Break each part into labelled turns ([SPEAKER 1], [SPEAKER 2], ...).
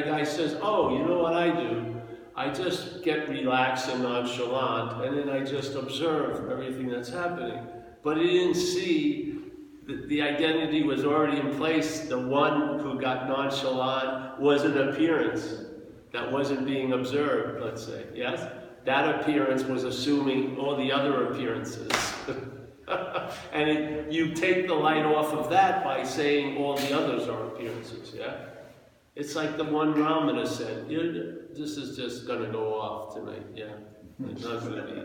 [SPEAKER 1] guy says, oh, you know what I do? I just get relaxed and nonchalant, and then I just observe everything that's happening. But he didn't see that the identity was already in place. The one who got nonchalant was an appearance that wasn't being observed, let's say, yes? That appearance was assuming all the other appearances. And you take the light off of that by saying all the others are appearances, yeah? It's like the one Ramana said, this is just going to go off tonight, yeah? It's not going to be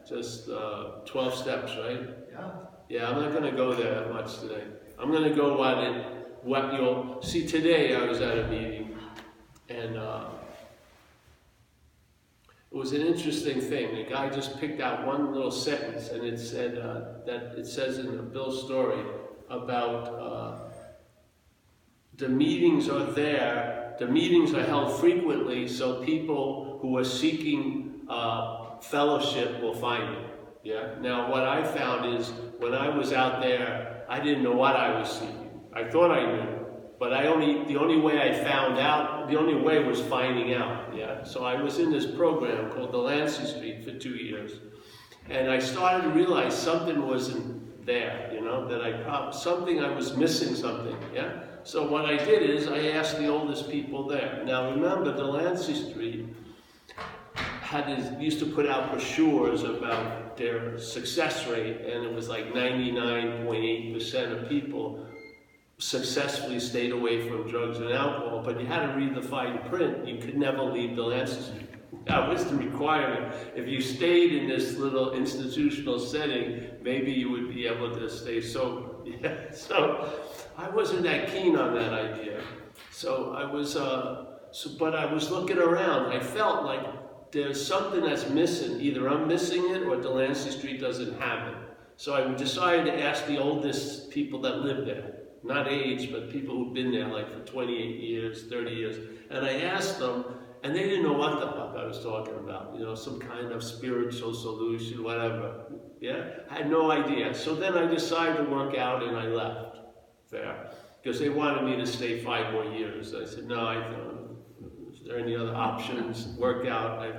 [SPEAKER 1] just 12 steps, right?
[SPEAKER 2] Yeah.
[SPEAKER 1] Yeah, I'm not going to go there that much today. I'm going to go what you'll see. Today I was at a meeting, and it was an interesting thing. The guy just picked out one little sentence, and it said that it says in Bill's story about the meetings are there. The meetings are held frequently, so people who are seeking fellowship will find it. Yeah. Now, what I found is when I was out there, I didn't know what I was seeking. I thought I knew, but the only way I found out, the only way was finding out. Yeah. So I was in this program called Duality Street for 2 years, and I started to realize something wasn't there. You know, that I was missing something. Yeah. So what I did is I asked the oldest people there. Now remember, Duality Street used to put out brochures about their success rate, and it was like 99.8% of people successfully stayed away from drugs and alcohol, but you had to read the fine print. You could never leave Duality Street. That was the requirement. If you stayed in this little institutional setting, maybe you would be able to stay sober. Yeah. So I wasn't that keen on that idea. So I was, but I was looking around. I felt like there's something that's missing. Either I'm missing it or Duality Street doesn't have it. So I decided to ask the oldest people that lived there. Not age, but people who've been there like for 28 years, 30 years. And I asked them, and they didn't know what the fuck I was talking about. You know, some kind of spiritual solution, whatever. Yeah? I had no idea. So then I decided to work out and I left there. Because they wanted me to stay 5 more years. I said, no, I don't. Is there any other options? Work out. I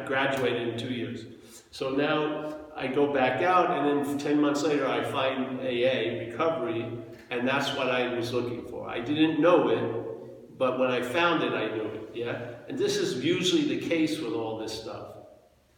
[SPEAKER 1] graduated in 2 years. So now I go back out, and then 10 months later I find AA, recovery, and that's what I was looking for. I didn't know it, but when I found it, I knew it, yeah? And this is usually the case with all this stuff.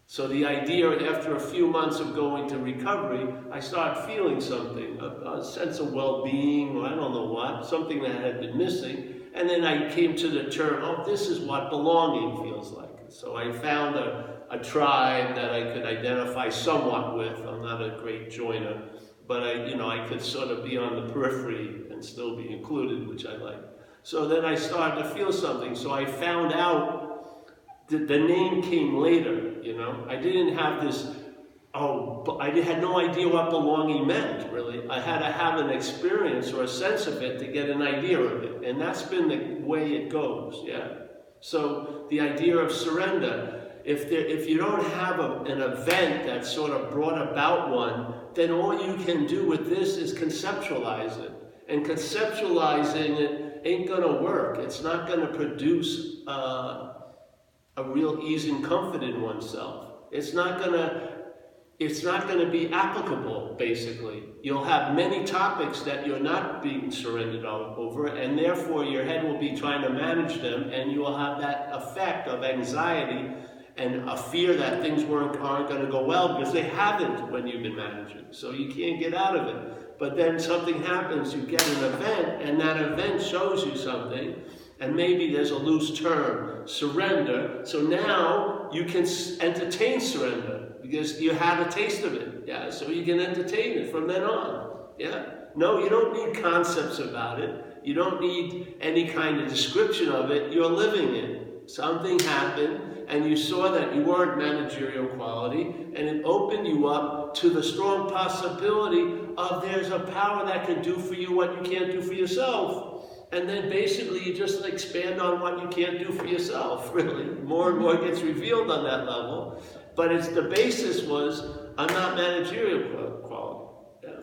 [SPEAKER 1] So the idea, after a few months of going to recovery, I started feeling something, a sense of well-being, or I don't know what, something that had been missing. And then I came to the term, oh, this is what belonging feels like. So I found a tribe that I could identify somewhat with. I'm not a great joiner, but I could sort of be on the periphery and still be included, which I like. So then I started to feel something. So I found out that the name came later, you know. I didn't have this, I had no idea what belonging meant, really. I had to have an experience or a sense of it to get an idea of it. And that's been the way it goes, yeah. So the idea of surrender, if you don't have an event that sort of brought about one, then all you can do with this is conceptualize it. And conceptualizing it ain't going to work. It's not going to produce a real ease and comfort in oneself. It's not going to be applicable, basically. You'll have many topics that you're not being surrendered over, and therefore your head will be trying to manage them, and you will have that effect of anxiety and a fear that things aren't going to go well, because they haven't when you've been managing. So you can't get out of it. But then something happens, you get an event, and that event shows you something, and maybe there's a loose term, surrender. So now you can entertain surrender, because you had a taste of it, yeah? So you can entertain it from then on, yeah? No, you don't need concepts about it. You don't need any kind of description of it. You're living it. Something happened, and you saw that you weren't managerial quality, and it opened you up to the strong possibility of there's a power that can do for you what you can't do for yourself. And then basically you just expand on what you can't do for yourself, really. More and more gets revealed on that level. But the basis was, I'm not managerial quality. Yeah.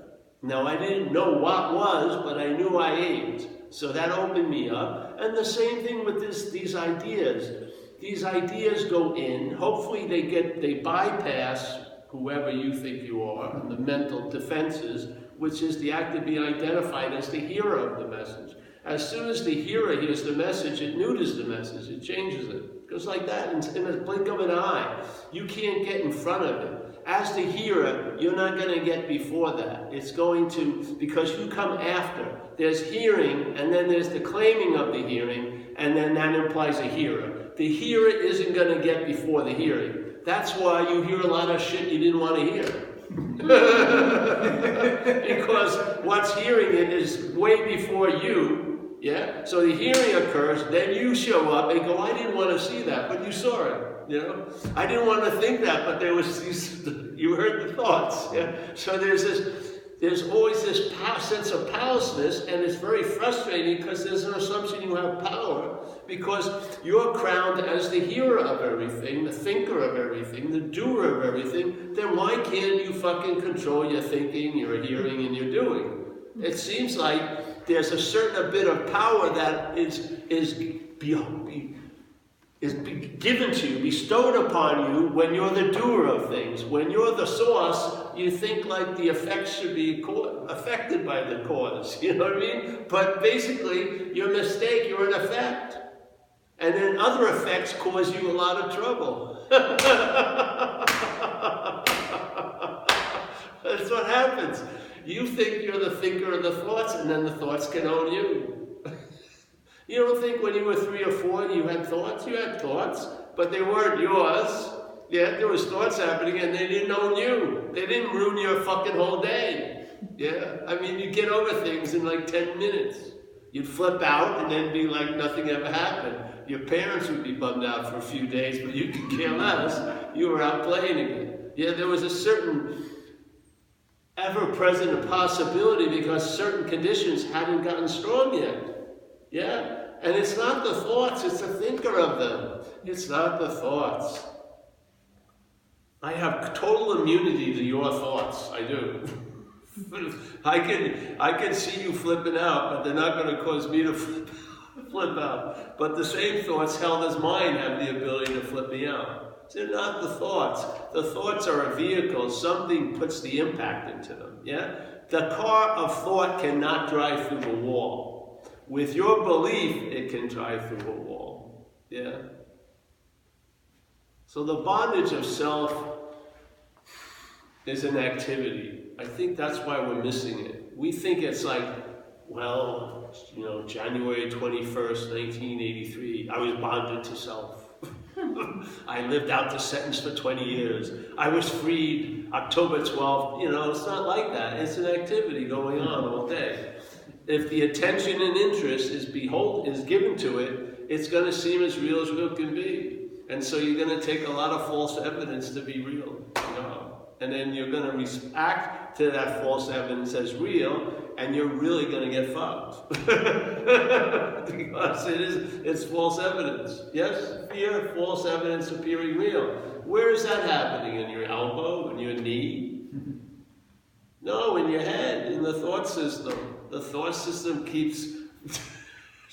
[SPEAKER 1] Now, I didn't know what was, but I knew I ate. So that opened me up. And the same thing with these ideas. These ideas go in. Hopefully they bypass whoever you think you are, the mental defenses, which is the act of being identified as the hearer of the message. As soon as the hearer hears the message, it neuters the message. It changes it. It goes like that in a blink of an eye. You can't get in front of it. As the hearer, you're not going to get before that. It's going to, because you come after. There's hearing, and then there's the claiming of the hearing, and then that implies a hearer. The hearer isn't going to get before the hearing. That's why you hear a lot of shit you didn't want to hear. Because what's hearing it is way before you, yeah? So the hearing occurs, then you show up and go, I didn't want to see that, but you saw it. You know, I didn't want to think that, but there was these, you heard the thoughts. Yeah? So there's always this sense of powerlessness, and it's very frustrating because there's an assumption you have power because you're crowned as the hearer of everything, the thinker of everything, the doer of everything. Then why can't you fucking control your thinking, your hearing, and your doing? It seems like there's a certain bit of power that is given to you, bestowed upon you when you're the doer of things. When you're the source, you think like the effects should be affected by the cause. You know what I mean? But basically, your mistake, you're an effect. And then other effects cause you a lot of trouble. That's what happens. You think you're the thinker of the thoughts, and then the thoughts can own you. You don't think when you were 3 or 4 you had thoughts? You had thoughts, but they weren't yours. Yeah, there was thoughts happening and they didn't own you. They didn't ruin your fucking whole day. Yeah, I mean, you get over things in like 10 minutes. You'd flip out and then be like nothing ever happened. Your parents would be bummed out for a few days, but you could care less. You were out playing again. Yeah, there was a certain ever-present possibility because certain conditions hadn't gotten strong yet. Yeah? And it's not the thoughts, it's the thinker of them. It's not the thoughts. I have total immunity to your thoughts. I do. I can see you flipping out, but they're not going to cause me to flip out. But the same thoughts held as mine have the ability to flip me out. They're not the thoughts. The thoughts are a vehicle. Something puts the impact into them. Yeah? The car of thought cannot drive through the wall. With your belief, it can drive through a wall. Yeah? So the bondage of self is an activity. I think that's why we're missing it. We think it's like, well, you know, January 21st, 1983, I was bonded to self. I lived out the sentence for 20 years. I was freed October 12th. You know, it's not like that. It's an activity going on all day. If the attention and interest is given to it, it's going to seem as real can be. And so you're going to take a lot of false evidence to be real. You know? And then you're going to react to that false evidence as real, and you're really going to get fucked. Because it's false evidence. Yes? Fear, false evidence appearing real. Where is that happening? In your elbow? In your knee? No, in your head, in the thought system. The thought system keeps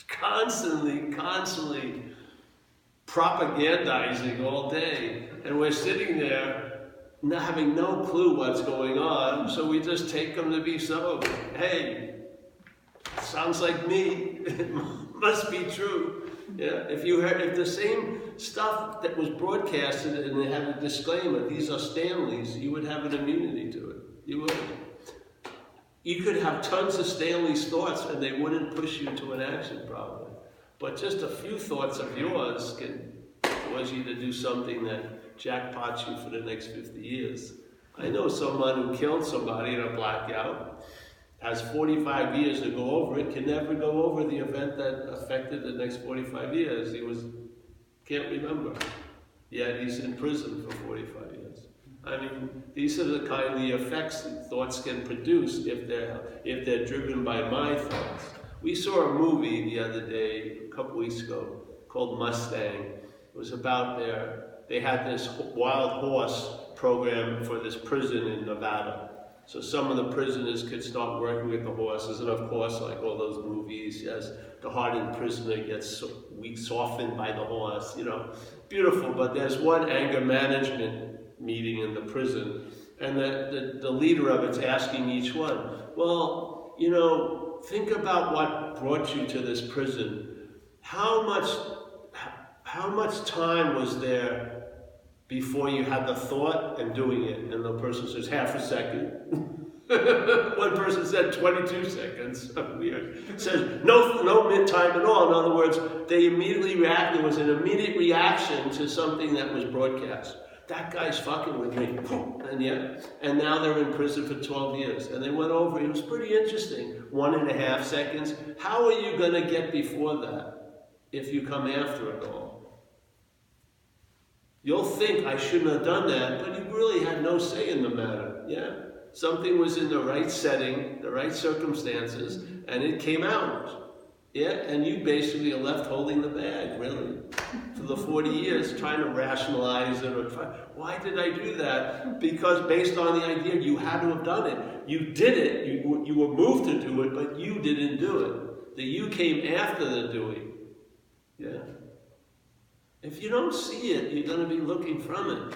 [SPEAKER 1] constantly propagandizing all day. And we're sitting there not having no clue what's going on, so we just take them to be so. Hey, sounds like me. It must be true. Yeah, if the same stuff that was broadcasted and they had a disclaimer, these are Stanleys, you would have an immunity to it. You would. You could have tons of Stanley's thoughts and they wouldn't push you to an action probably. But just a few thoughts of yours can cause you to do something that jackpots you for the next 50 years. I know someone who killed somebody in a blackout, has 45 years to go over it, can never go over the event that affected the next 45 years. Can't remember. Yet he's in prison for 45 years. I mean, these are the kind of the effects that thoughts can produce if they're driven by my thoughts. We saw a movie the other day, a couple weeks ago, called Mustang. It was about they had this wild horse program for this prison in Nevada. So some of the prisoners could start working with the horses, and of course, like all those movies, yes, the hardened prisoner gets weak, softened by the horse, beautiful. But there's one anger management meeting in the prison, and the leader of it's asking each one, well, think about what brought you to this prison. How much time was there before you had the thought and doing it? And the person says, half a second. One person said 22 seconds. Weird. Says no mid-time at all. In other words, they immediately reacted. There was an immediate reaction to something that was broadcast. That guy's fucking with me. And now they're in prison for 12 years. And they went over, it was pretty interesting. 1.5 seconds. How are you going to get before that if you come after it all? You'll think, I shouldn't have done that, but you really had no say in the matter. Something was in the right setting, the right circumstances, and it came out. And you basically are left holding the bag, really, for the 40 years, trying to rationalize it. Why did I do that? Because based on the idea, you had to have done it. You did it, you were moved to do it, but you didn't do it. The you came after the doing. If you don't see it, you're going to be looking from it.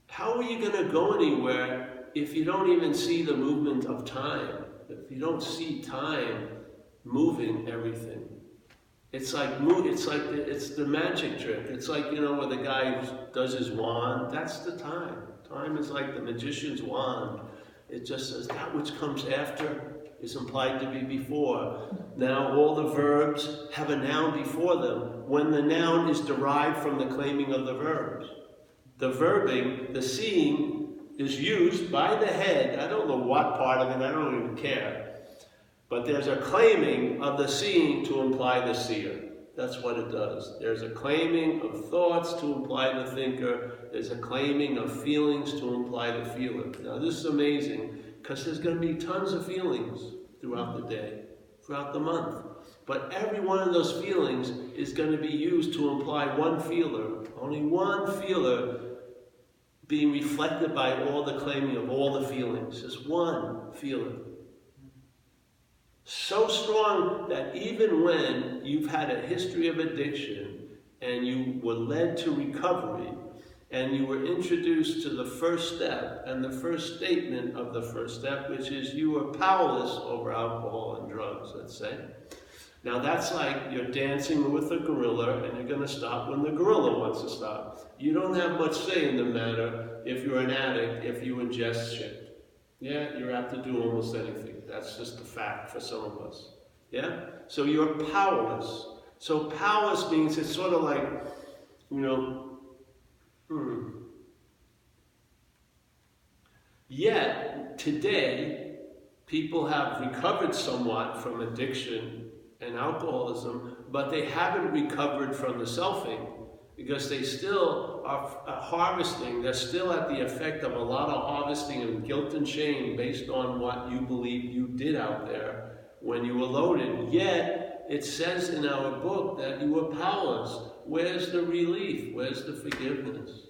[SPEAKER 1] How are you going to go anywhere if you don't even see the movement of time? If you don't see time moving everything? It's the magic trick. It's like, where the guy does his wand, that's the time. Time is like the magician's wand. It just says that which comes after is implied to be before. Now all the verbs have a noun before them when the noun is derived from the claiming of the verbs. The verbing, the seeing, is used by the head. I don't know what part of it, I don't even care. But there's a claiming of the seeing to imply the seer. That's what it does. There's a claiming of thoughts to imply the thinker. There's a claiming of feelings to imply the feeler. Now this is amazing, because there's going to be tons of feelings throughout the day, throughout the month. But every one of those feelings is going to be used to imply one feeler. Only one feeler being reflected by all the claiming of all the feelings. Just one feeler. So strong that even when you've had a history of addiction and you were led to recovery and you were introduced to the first step and the first statement of the first step, which is you are powerless over alcohol and drugs, let's say. Now that's like you're dancing with a gorilla and you're going to stop when the gorilla wants to stop. You don't have much say in the matter if you're an addict, if you ingest shit. You're apt to do almost anything. That's just a fact for some of us. So you're powerless. So powerless means it's sort of like, Yet, today, people have recovered somewhat from addiction and alcoholism, but they haven't recovered from the selfing because they still are harvesting. They're still at the effect of a lot of harvesting of guilt and shame based on what you believe you did out there when you were loaded. Yet, it says in our book that you were powerless. Where's the relief? Where's the forgiveness?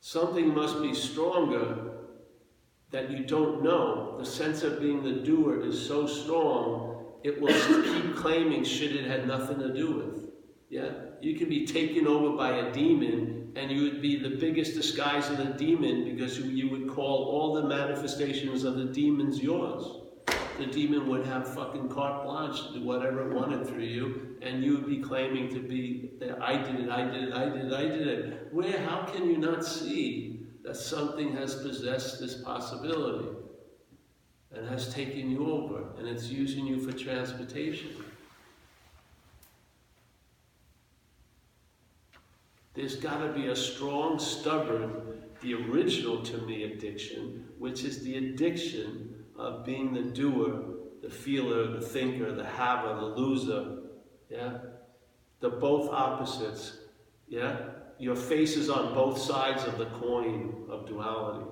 [SPEAKER 1] Something must be stronger that you don't know. The sense of being the doer is so strong, it will keep claiming shit it had nothing to do with. You can be taken over by a demon and you would be the biggest disguise of the demon because you would call all the manifestations of the demons yours. The demon would have fucking carte blanche to do whatever it wanted through you, and you would be claiming to be, I did it. How can you not see that something has possessed this possibility and has taken you over, and it's using you for transportation? There's got to be a strong, stubborn, the original to me addiction, which is the addiction of being the doer, the feeler, the thinker, the haver, the loser. The both opposites. Your face is on both sides of the coin of duality.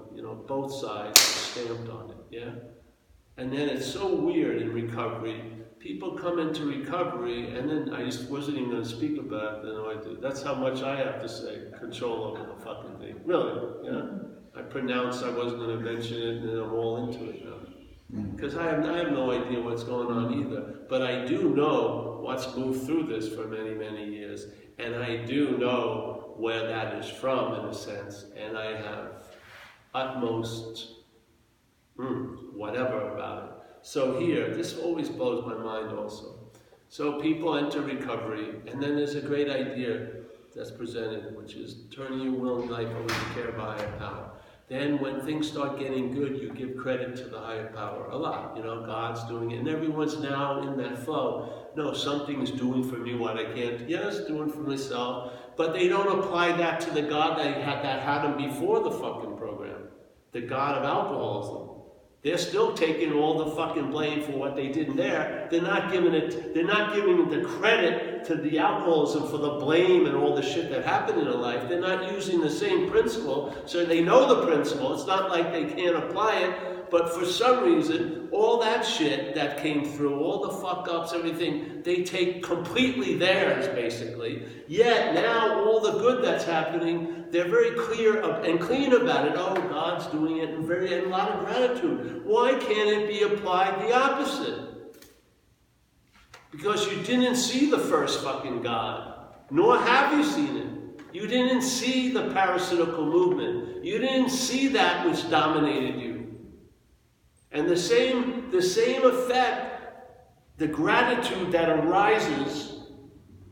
[SPEAKER 1] Both sides are stamped on it. And then it's so weird in recovery people come into recovery, and then I just wasn't even going to speak about it, then I do. That's how much I have to say, control over the fucking thing. Really, yeah. I pronounced I wasn't going to mention it, and then I'm all into it now. Because I have no idea what's going on either. But I do know what's moved through this for many, many years. And I do know where that is from, in a sense. And I have utmost whatever about it. So here, this always blows my mind also. So people enter recovery, and then there's a great idea that's presented, which is turning your will and life over to care of a higher power. Then when things start getting good, you give credit to the higher power a lot. You know, God's doing it, and everyone's now in that flow. No, something's doing for me what I can't. Yes, doing for myself. But they don't apply that to the God that had them before the fucking program. The God of alcoholism. They're still taking all the fucking blame for what they did there. They're not giving the credit to the alcoholism for the blame and all the shit that happened in their life. They're not using the same principle, so they know the principle. It's not like they can't apply it, but for some reason, all that shit that came through, all the fuck-ups, everything, they take completely theirs, basically. Yet now, all the good that's happening, they're very clear and clean about it. Oh, God's doing it, and a lot of gratitude. Why can't it be applied the opposite? Because you didn't see the first fucking God, nor have you seen it. You didn't see the parasitical movement. You didn't see that which dominated you. And the same effect, the gratitude that arises,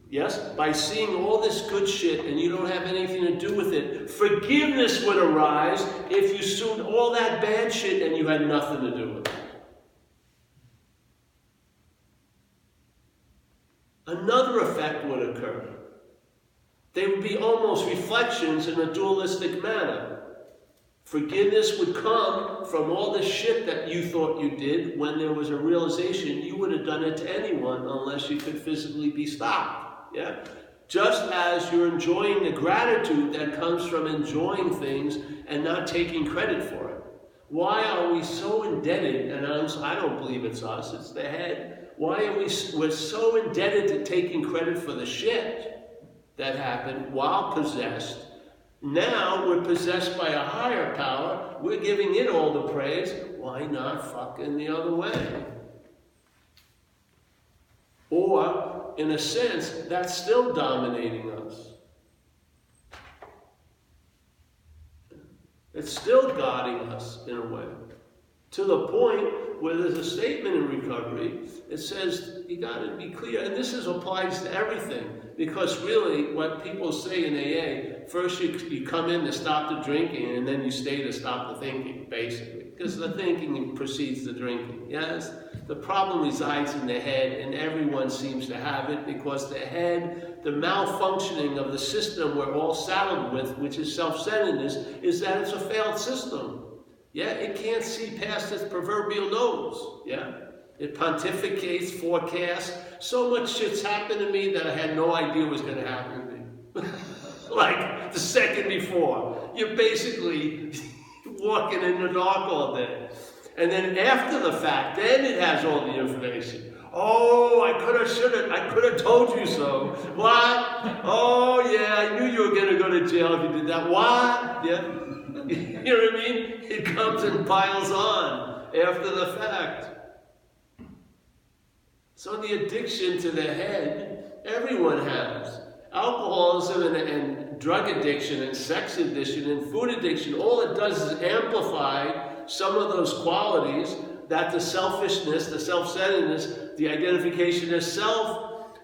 [SPEAKER 1] yes, by seeing all this good shit and you don't have anything to do with it. Forgiveness would arise if you saw all that bad shit and you had nothing to do with it. Another effect would occur. They would be almost reflections in a dualistic manner. Forgiveness would come from all the shit that you thought you did when there was a realization you would have done it to anyone unless you could physically be stopped. Yeah? Just as you're enjoying the gratitude that comes from enjoying things and not taking credit for it. Why are we so indebted, and I don't believe it's us, it's the head. Why are we're so indebted to taking credit for the shit that happened while possessed? Now we're possessed by a higher power. We're giving it all the praise. Why not fucking the other way? Or, in a sense, that's still dominating us. It's still guiding us in a way. To the point where there's a statement in recovery, it says, you got to be clear, and this applies to everything, because really what people say in AA, first you come in to stop the drinking, and then you stay to stop the thinking, basically, because the thinking precedes the drinking, yes? The problem resides in the head, and everyone seems to have it, because the head, the malfunctioning of the system we're all saddled with, which is self-centeredness, is that it's a failed system. Yeah, it can't see past its proverbial nose. Yeah, it pontificates, forecasts. So much shit's happened to me that I had no idea was going to happen to me. Like the second before, you're basically walking in the dark all day, and then after the fact, then it has all the information. Oh, I could have told you so. What? Oh yeah, I knew you were going to go to jail if you did that. What? Yeah. You know what I mean? It comes and piles on after the fact. So the addiction to the head, everyone has. Alcoholism and drug addiction and sex addiction and food addiction, all it does is amplify some of those qualities that the selfishness, the self-centeredness, the identification as self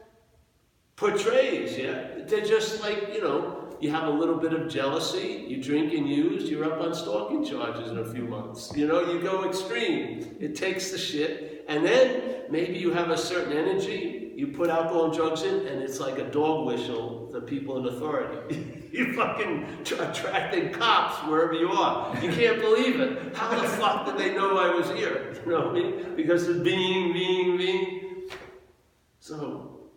[SPEAKER 1] portrays. Yeah, they're just like, you know, you have a little bit of jealousy, you drink and use, you're up on stalking charges in a few months. You know, you go extreme. It takes the shit. And then maybe you have a certain energy, you put alcohol and drugs in, and it's like a dog whistle to people in authority. You fucking attracting cops wherever you are. You can't believe it. How the fuck did they know I was here? You know what I mean? Because of being. So,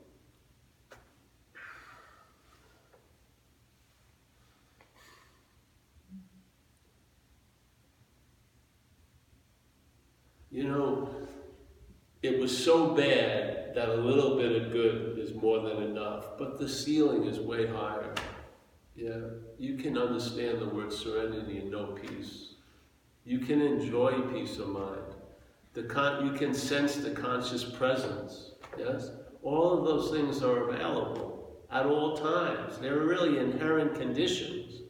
[SPEAKER 1] you know, it was so bad that a little bit of good is more than enough. But the ceiling is way higher. Yeah, you can understand the word serenity and know peace. You can enjoy peace of mind. You can sense the conscious presence. Yes, all of those things are available at all times. They're really inherent conditions.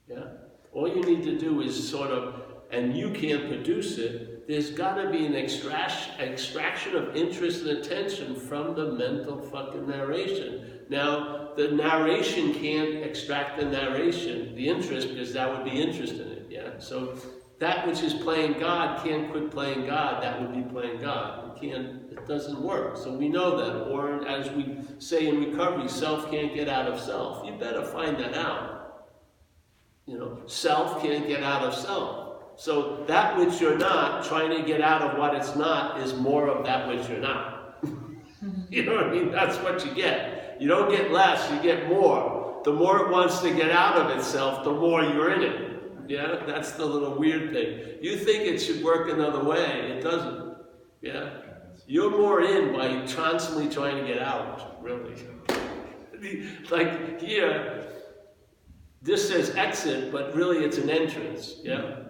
[SPEAKER 1] Yeah, all you need to do is sort of, and you can't produce it. There's got to be an extraction of interest and attention from the mental fucking narration. Now, the narration can't extract the narration, the interest, because that would be interest in it, yeah? So that which is playing God can't quit playing God, that would be playing God. It doesn't work. So we know that. Or as we say in recovery, self can't get out of self. You better find that out. You know, self can't get out of self. So that which you're not, trying to get out of what it's not, is more of that which you're not. You know what I mean? That's what you get. You don't get less, you get more. The more it wants to get out of itself, the more you're in it. Yeah, that's the little weird thing. You think it should work another way, it doesn't. Yeah, you're more in by constantly trying to get out, really. Like here, this says exit, but really it's an entrance, yeah?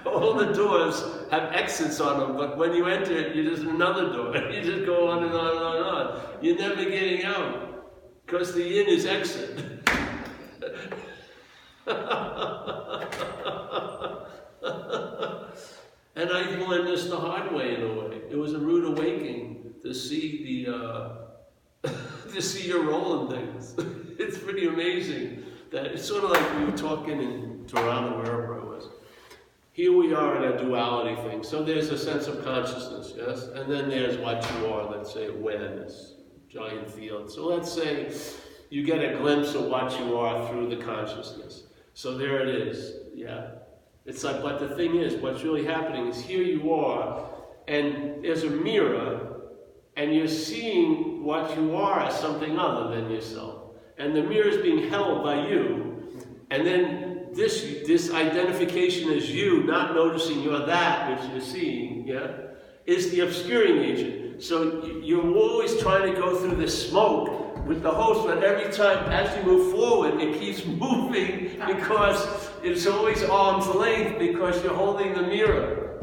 [SPEAKER 1] All the doors have exits on them, but when you enter it, there's another door. You just go on and on and on and on. You're never getting out, because the in is exit. And I learned this the hard way in a way. It was a rude awakening to see to see your role in things. It's pretty amazing that it's sort of like we were talking in Toronto, wherever I was. Here we are in a duality thing. So there's a sense of consciousness, yes? And then there's what you are, let's say awareness, giant field. So let's say you get a glimpse of what you are through the consciousness. So there it is, yeah. It's like, but the thing is, what's really happening is here you are, and there's a mirror, and you're seeing what you are as something other than yourself. And the mirror is being held by you, and then this identification as you, not noticing you're that which you're seeing, yeah, is the obscuring agent. So you're always trying to go through this smoke with the host, but every time as you move forward, it keeps moving because it's always arm's length because you're holding the mirror.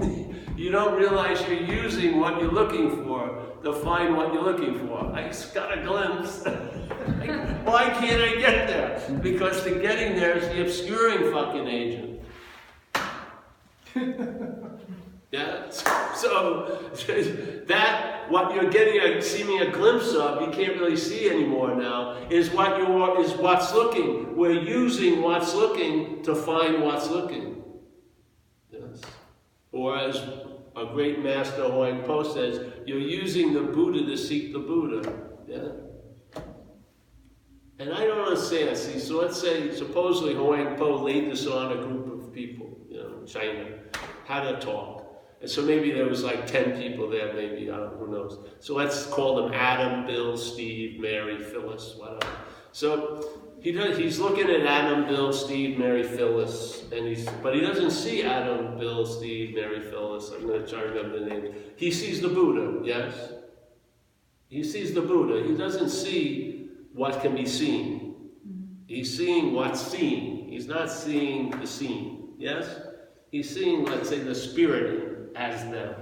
[SPEAKER 1] You don't realize you're using what you're looking for to find what you're looking for. I just got a glimpse. Why can't I get there? Because the getting there is the obscuring fucking agent. Yeah? So, that, what you're getting, seeming a glimpse of, you can't really see anymore now, is what you are, is what's looking. We're using what's looking to find what's looking. Yes. Or as a great master, Huang Po, says, you're using the Buddha to seek the Buddha. Yeah? And I don't understand. See, so let's say, supposedly Huang Po laid this on a group of people, you know, in China, how to talk. And so maybe there was like 10 people there, maybe, I don't know, who knows. So let's call them Adam, Bill, Steve, Mary, Phyllis, whatever. So he's looking at Adam, Bill, Steve, Mary, Phyllis, but he doesn't see Adam, Bill, Steve, Mary, Phyllis. I'm going to try to remember the names. He sees the Buddha, yes? He sees the Buddha. He doesn't see what can be seen. He's seeing what's seen. He's not seeing the seen, yes? He's seeing, let's say, the spirit as them.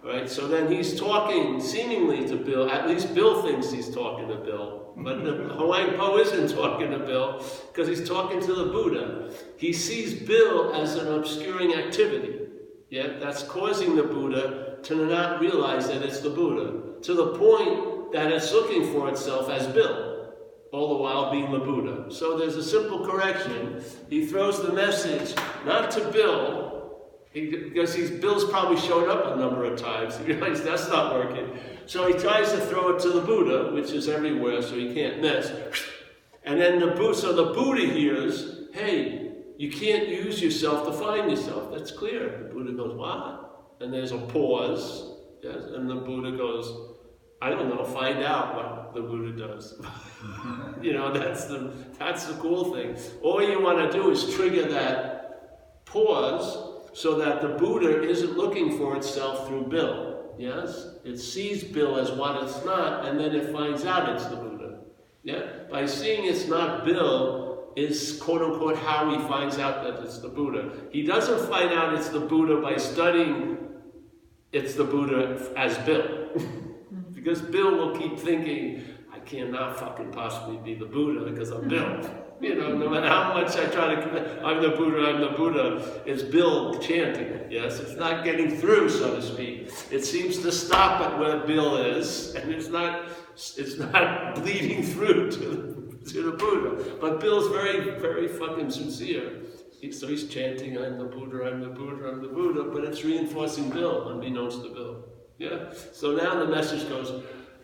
[SPEAKER 1] Right? So then he's talking seemingly to Bill. At least Bill thinks he's talking to Bill. But the Huang Po isn't talking to Bill because he's talking to the Buddha. He sees Bill as an obscuring activity. Yeah? That's causing the Buddha to not realize that it's the Buddha. To the point that it's looking for itself as Bill, all the while being the Buddha. So there's a simple correction. He throws the message not to Bill, because Bill's probably showed up a number of times. He realizes that's not working. So he tries to throw it to the Buddha, which is everywhere, so he can't miss. And then the Buddha hears, hey, you can't use yourself to find yourself. That's clear. The Buddha goes, what? And there's a pause. Yes? And the Buddha goes, I don't know, find out what the Buddha does. You know, that's the cool thing. All you want to do is trigger that pause, so that the Buddha isn't looking for itself through Bill. Yes? It sees Bill as what it's not, and then it finds out it's the Buddha. Yeah? By seeing it's not Bill is, quote unquote, how he finds out that it's the Buddha. He doesn't find out it's the Buddha by studying it's the Buddha as Bill. Because Bill will keep thinking, I cannot fucking possibly be the Buddha because I'm Bill. You know, no matter how much I try to commit, I'm the Buddha, it's Bill chanting, yes? It's not getting through, so to speak. It seems to stop at where Bill is, and it's not bleeding through to the Buddha. But Bill's very, very fucking sincere. So he's chanting, I'm the Buddha, I'm the Buddha, I'm the Buddha, but it's reinforcing Bill, unbeknownst to Bill. Yeah? So now the message goes,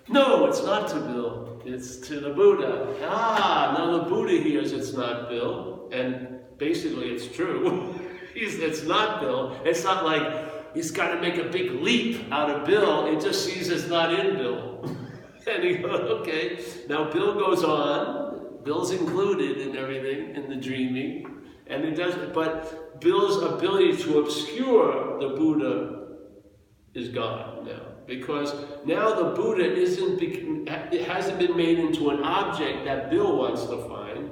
[SPEAKER 1] no, it's not to Bill, it's to the Buddha. Now the Buddha hears it's not Bill, and basically it's true. It's not Bill. It's not like he's got to make a big leap out of Bill, it just sees it's not in Bill. And he goes, okay. Now Bill goes on, Bill's included in everything, in the dreaming, and it doesn't, but Bill's ability to obscure the Buddha is gone now. Because now the Buddha it hasn't been made into an object that Bill wants to find.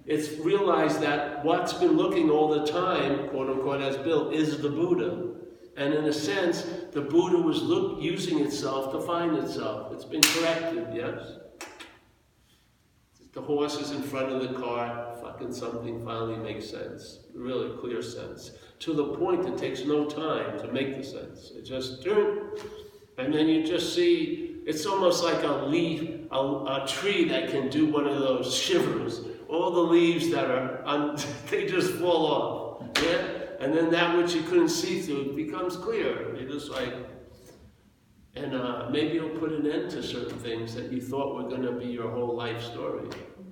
[SPEAKER 1] It's realized that what's been looking all the time, quote unquote, as Bill, is the Buddha. And in a sense, the Buddha was using itself to find itself. It's been corrected, yes? The horse is in front of the cart, fucking something finally makes sense. Really clear sense. To the point it takes no time to make the sense. It just, and then you just see, it's almost like a leaf, a tree that can do one of those shivers. All the leaves that are, they just fall off. Yeah? And then that which you couldn't see through becomes clear. You're just like, and maybe you'll put an end to certain things that you thought were going to be your whole life story.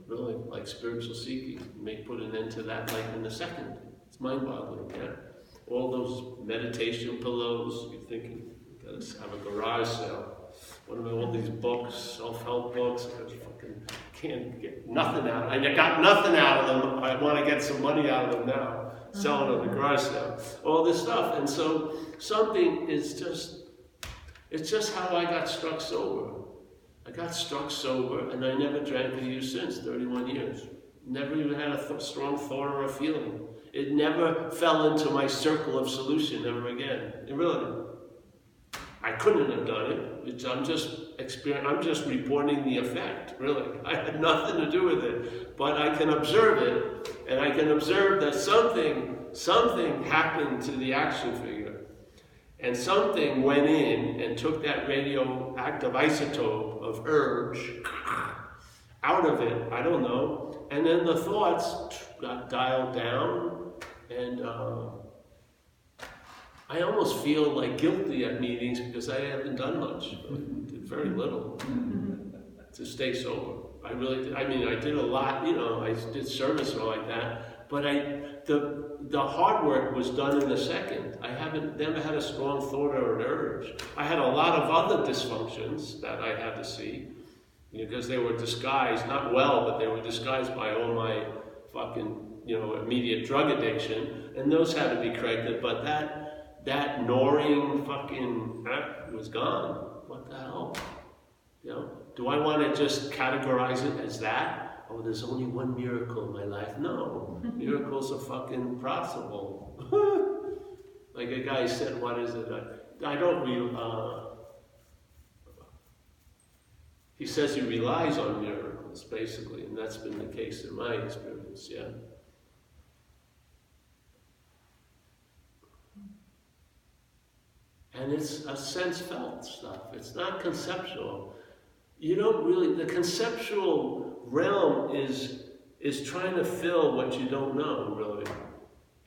[SPEAKER 1] Really, like spiritual seeking. You may put an end to that like in a second. It's mind-boggling, yeah? All those meditation pillows, you're thinking, you gotta have a garage sale. What about all these books, self-help books? I fucking can't get nothing out of them. I got nothing out of them. I want to get some money out of them now. Selling at the garage sale. All this stuff. And so something is just, it's just how I got struck sober. I got struck sober and I never drank with you since, 31 years. Never even had a strong thought or a feeling. It never fell into my circle of solution ever again. It really didn't. I couldn't have done it. I'm just reporting the effect, really. I had nothing to do with it. But I can observe it, and I can observe that something happened to the action figure. And something went in and took that radioactive isotope of urge out of it, I don't know. And then the thoughts got dialed down, and I almost feel like guilty at meetings because I haven't done much. I did very little to stay sober. I really did. I mean, I did a lot, you know, I did service and all like that, but the hard work was done in a second. I never had a strong thought or an urge. I had a lot of other dysfunctions that I had to see, because they were disguised, not well, but they were disguised by all my fucking, immediate drug addiction, and those had to be corrected, but that gnawing fucking was gone. What the hell? Do I want to just categorize it as that? Oh, there's only one miracle in my life. No, miracles are fucking possible. Like a guy said, what is it? I don't he says he relies on miracles, basically, and that's been the case in my experience, yeah. And it's a sense-felt stuff. It's not conceptual. The conceptual realm is trying to fill what you don't know, really.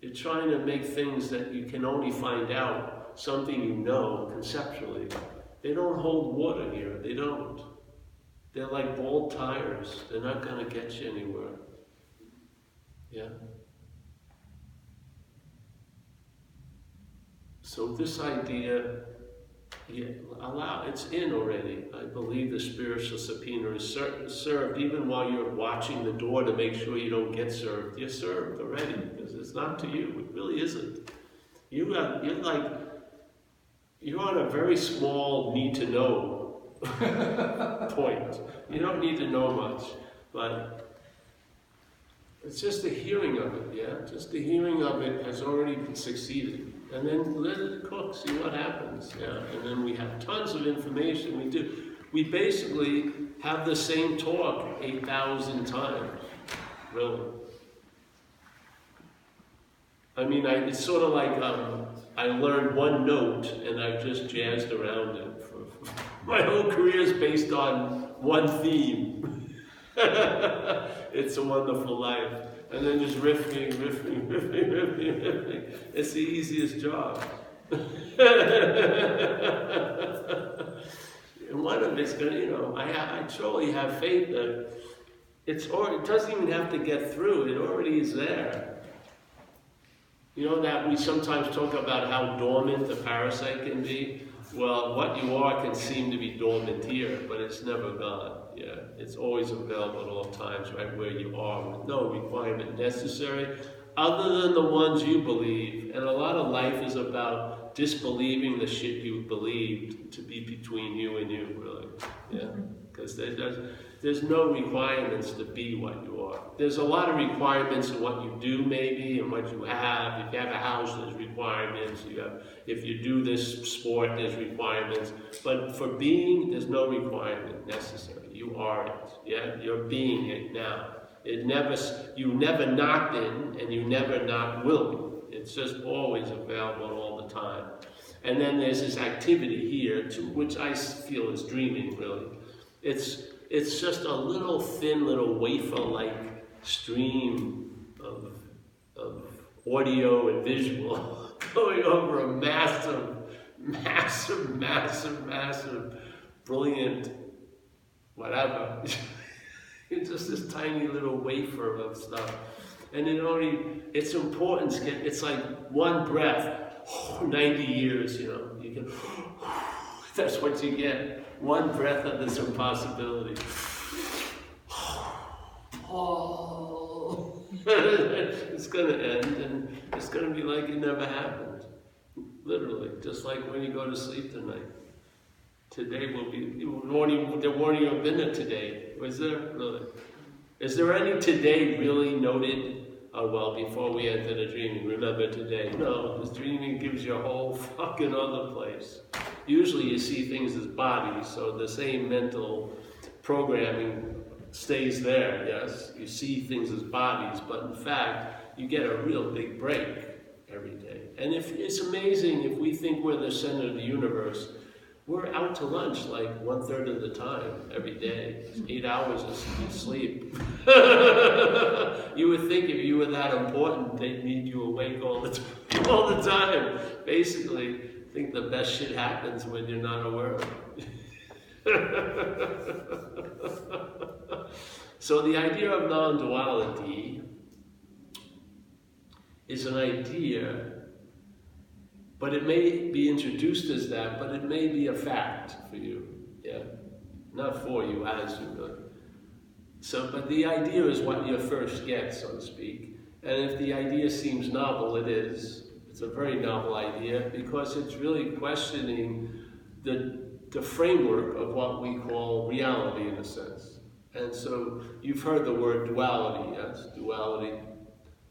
[SPEAKER 1] You're trying to make things that you can only find out, something you know conceptually. They don't hold water here, they don't. They're like bald tires. They're not going to get you anywhere. Yeah? So this idea, it's in already. I believe the spiritual subpoena is served even while you're watching the door to make sure you don't get served. You're served already, because it's not to you. It really isn't. You're on a very small need to know point. You don't need to know much, but it's just the hearing of it, yeah? Just the hearing of it has already succeeded. And then let it cook, see what happens, yeah? And then we have tons of information. We basically have the same talk 8,000 times, really. I mean, it's sort of like I learned one note and I've just jazzed around it. My whole career is based on one theme. It's a wonderful life. And then just riffing. It's the easiest job. And one of it's going to, I truly have faith that it doesn't even have to get through. It already is there. You know that we sometimes talk about how dormant the parasite can be? Well, what you are can seem to be dormant here, but it's never gone. Yeah, it's always available at all times, right where you are, with no requirement necessary, other than the ones you believe. And a lot of life is about disbelieving the shit you believed to be between you and you, really. Yeah, because there's no requirements to be what you are. There's a lot of requirements in what you do, maybe, and what you have. If you have a house, there's requirements. If you do this sport, there's requirements. But for being, there's no requirement necessary. You are it. Yeah, you're being it now. You never not been, and you never not will be. It's just always available all the time. And then there's this activity here, which I feel is dreaming, really. It's just a little thin, little wafer-like stream of audio and visual going over a massive, brilliant, whatever. It's just this tiny little wafer of stuff. And its importance, it's like one breath, 90 years, you can, that's what you get. One breath of this impossibility. It's going to end, and it's going to be like it never happened. Literally, just like when you go to sleep tonight. Today will be, there won't even have been a today. Was there? Really? Is there any today really noted? Oh, well, before we enter the dreaming, remember today. No, this dreaming gives you a whole fucking other place. Usually you see things as bodies, so the same mental programming stays there, yes? You see things as bodies, but in fact, you get a real big break every day. And it's amazing if we think we're the center of the universe. We're out to lunch like 1/3 of the time every day. It's 8 hours of sleep. You would think if you were that important, they'd need you awake all the time. Basically, I think the best shit happens when you're not aware of it. So the idea of non-duality is an idea, but it may be introduced as that, but it may be a fact for you, yeah? Not for you, as you really. So, but the idea is what you first get, so to speak. And if the idea seems novel, it is. It's a very novel idea because it's really questioning the framework of what we call reality, in a sense. And so you've heard the word duality, yes? Duality.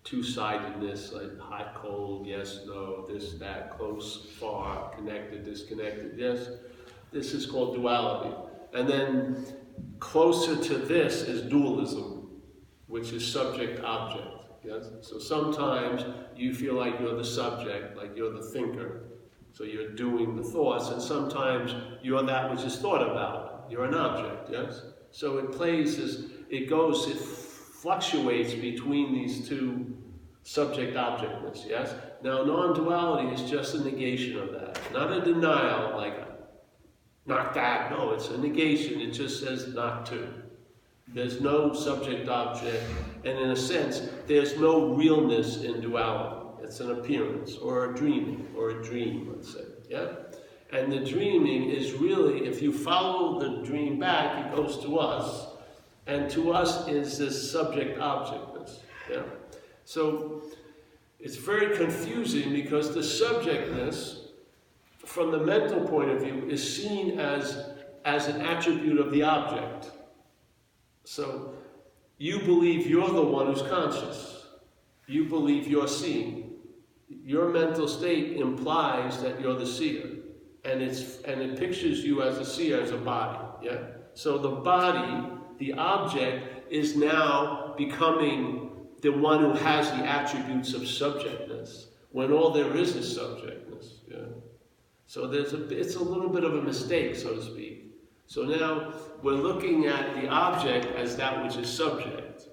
[SPEAKER 1] Two-sidedness, like hot, cold, yes, no, this, that, close, far, connected, disconnected, yes. This is called duality. And then closer to this is dualism, which is subject-object, yes. So sometimes you feel like you're the subject, like you're the thinker. So you're doing the thoughts, and sometimes you're that which is thought about. You're an object, yes. So it fluctuates between these two subject-objectness, yes? Now, non-duality is just a negation of that. Not a denial, like, not that. No, it's a negation. It just says not to. There's no subject-object, and in a sense, there's no realness in duality. It's an appearance, or a dreaming, or a dream, let's say, yeah? And the dreaming is really, if you follow the dream back, it goes to us. And to us is this subject-objectness. Yeah. So it's very confusing because the subjectness, from the mental point of view, is seen as an attribute of the object. So you believe you're the one who's conscious. You believe you're seeing. Your mental state implies that you're the seer. And it pictures you as a seer, as a body. Yeah? So the body, the object, is now becoming the one who has the attributes of subjectness, when all there is subjectness. Yeah? So it's a little bit of a mistake, so to speak. So now we're looking at the object as that which is subject.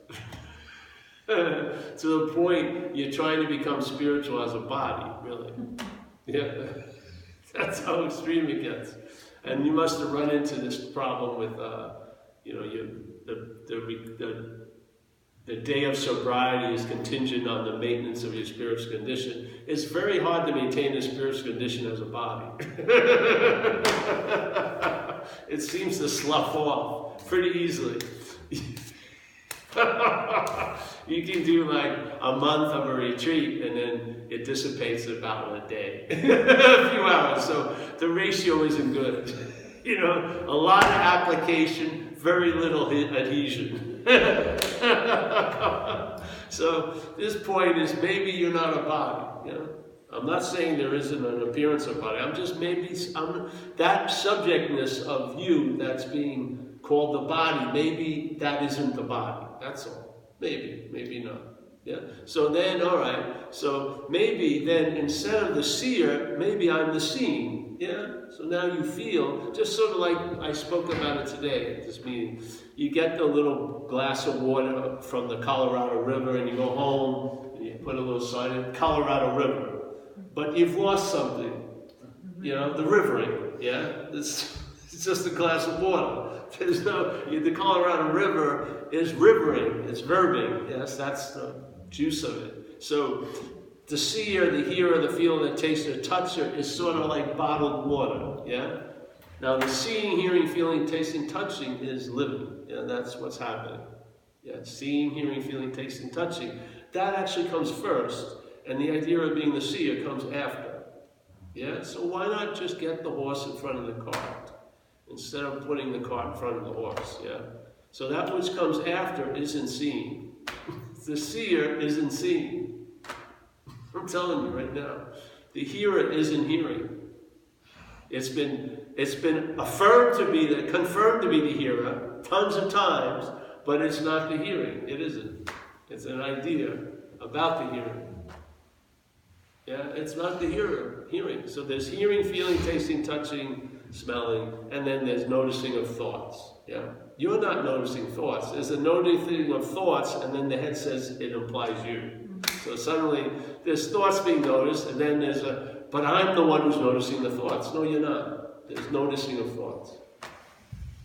[SPEAKER 1] To the point you're trying to become spiritual as a body, really. Yeah, that's how extreme it gets. And you must have run into this problem with, the day of sobriety is contingent on the maintenance of your spiritual condition. It's very hard to maintain a spiritual condition as a body. It seems to slough off pretty easily. You can do like a month of a retreat and then it dissipates about a day, a few hours. So the ratio isn't good. A lot of application, very little adhesion. So this point is maybe you're not a body. I'm not saying there isn't an appearance of body. I'm just that subjectness of you that's being called the body, maybe that isn't the body. That's all. Maybe not. Yeah. So then, all right. So maybe then instead of the seer, maybe I'm the seeing. Yeah. So now you feel just sort of like I spoke about it today at this meeting. You get the little glass of water from the Colorado River, and you go home and you put a little sign in Colorado River, but you've lost something. The rivering. Yeah. It's just a glass of water. The Colorado River is rivering, it's verbing. Yes, that's the juice of it. So the seer, the hearer, the feeler, the taster, toucher is sort of like bottled water. Yeah. Now the seeing, hearing, feeling, tasting, touching is living. Yeah, that's what's happening. Yeah, seeing, hearing, feeling, tasting, touching. That actually comes first, and the idea of being the seer comes after. Yeah. So why not just get the horse in front of the cart instead of putting the cart in front of the horse? Yeah. So that which comes after isn't seeing. The seer isn't seeing. I'm telling you right now. The hearer isn't hearing. It's been confirmed to be the hearer tons of times, but it's not the hearing. It isn't. It's an idea about the hearing. Yeah, it's not the hearer hearing. So there's hearing, feeling, tasting, touching, smelling, and then there's noticing of thoughts. Yeah, you're not noticing thoughts. There's a noticing of thoughts, and then the head says it implies you. So suddenly there's thoughts being noticed, and then but I'm the one who's noticing the thoughts. No, you're not. There's noticing of thoughts.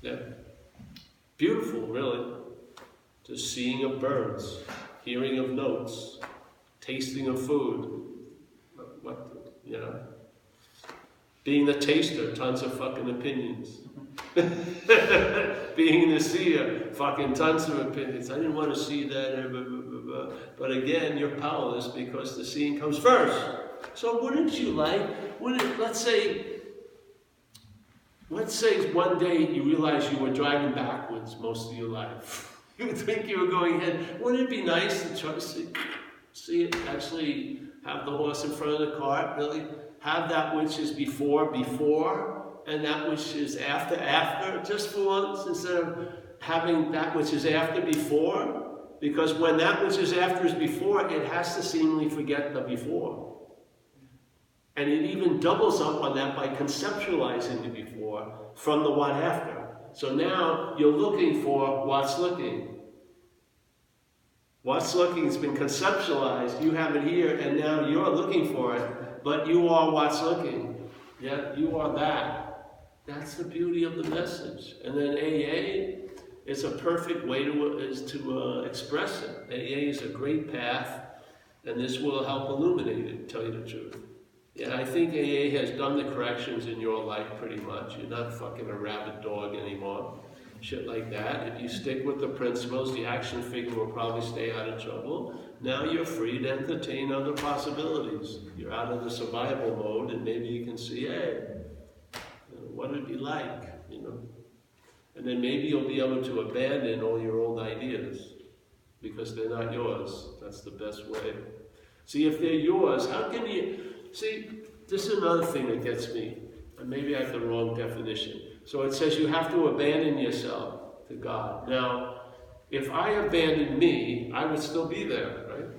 [SPEAKER 1] Yeah, beautiful, really. Just seeing of birds, hearing of notes, tasting of food. Being the taster, tons of fucking opinions. Being the seer, fucking tons of opinions. I didn't want to see that, blah, blah, blah, blah. But again, you're powerless because the seeing comes first. So wouldn't you let's say one day you realize you were driving backwards most of your life. You would think you were going ahead. Wouldn't it be nice to try to see it, actually have the horse in front of the cart, really? Have that which is before, and that which is after, just for once, instead of having that which is after before, because when that which is after is before, it has to seemingly forget the before. And it even doubles up on that by conceptualizing the before from the what after. So now you're looking for what's looking. What's looking has been conceptualized, you have it here, and now you're looking for it, but you are what's looking. Yeah, you are that. That's the beauty of the message. And then AA is a perfect way to express it. AA is a great path, and this will help illuminate it, tell you the truth. Yeah, I think AA has done the corrections in your life pretty much. You're not fucking a rabid dog anymore. shit like that. If you stick with the principles, the action figure will probably stay out of trouble. Now you're free to entertain other possibilities. You're out of the survival mode, and maybe you can see, hey, what would it be like, And then maybe you'll be able to abandon all your old ideas because they're not yours. That's the best way. See, if they're yours, how can you... See, this is another thing that gets me. And maybe I have the wrong definition. So it says you have to abandon yourself to God. Now, if I abandoned me, I would still be there, right?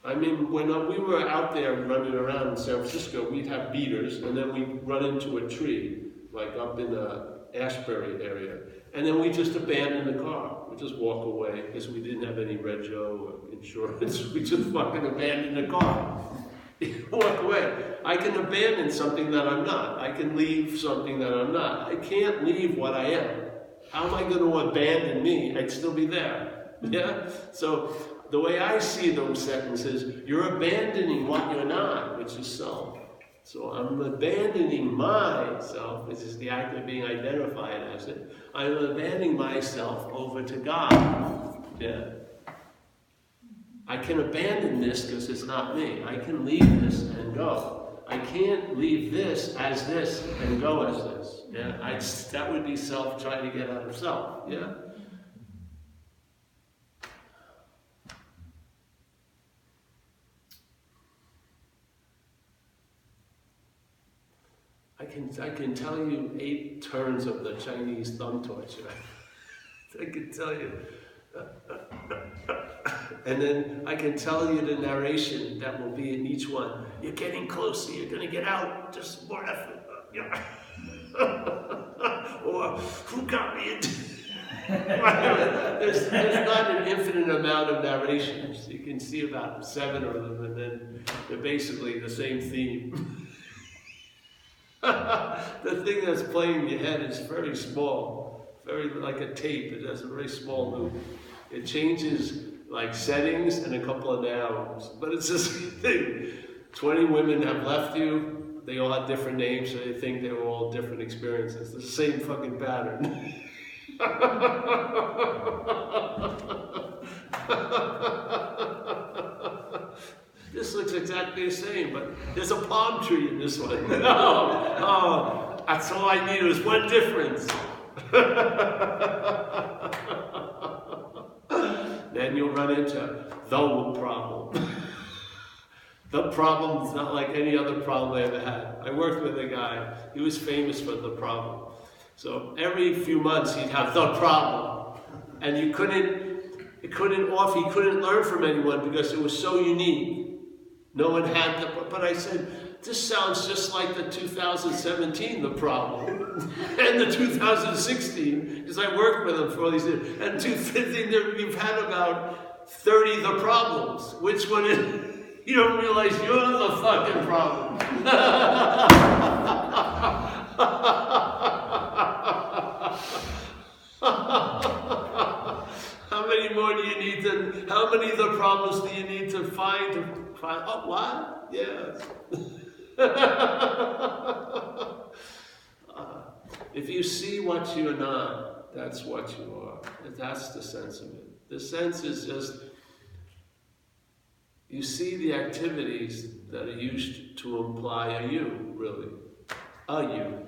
[SPEAKER 1] I mean, when we were out there running around in San Francisco, we'd have beaters, and then we'd run into a tree, like up in the Ashbury area. And then we just abandoned the car. We just walk away because we didn't have any rego or insurance. We just fucking abandoned the car. Walk away. I can abandon something that I'm not. I can leave something that I'm not. I can't leave what I am. How am I going to abandon me? I'd still be there. Yeah? So the way I see those sentences, you're abandoning what you're not, which is self. So I'm abandoning myself, which is the act of being identified as it. I'm abandoning myself over to God. Yeah. I can abandon this because it's not me. I can leave this and go. I can't leave this as this and go as this. Yeah. That would be self trying to get out of self. Yeah. I can tell you 8 turns of the Chinese thumb torture. I can tell you. And then I can tell you the narration that will be in each one. You're getting closer, you're going to get out, just more effort. Or, who got me into... there's not an infinite amount of narrations. You can see about 7 of them, and then they're basically the same theme. The thing that's playing in your head is very small, very like a tape. It has a very small loop. It changes like settings and a couple of nouns, but it's the same thing. 20 women have left you. They all have different names, so they think they were all different experiences. It's the same fucking pattern. This looks exactly the same, but there's a palm tree in this one. Oh, that's all I need was one difference. Then you'll run into the problem. The problem is not like any other problem I ever had. I worked with a guy, he was famous for the problem. So every few months he'd have the problem. And he couldn't learn from anyone because it was so unique. No one had that, but I said, this sounds just like the 2017, the problem, and the 2016, because I worked with them for all these years, and 2015, you've had about 30 the problems. Which one is, you don't realize you're the fucking problem. How many more do you need to, how many of the problems do you need to find? Oh, what? Yes. If you see what you're not, that's what you are. That's the sense of it. The sense is just, you see the activities that are used to imply a you, really. A you.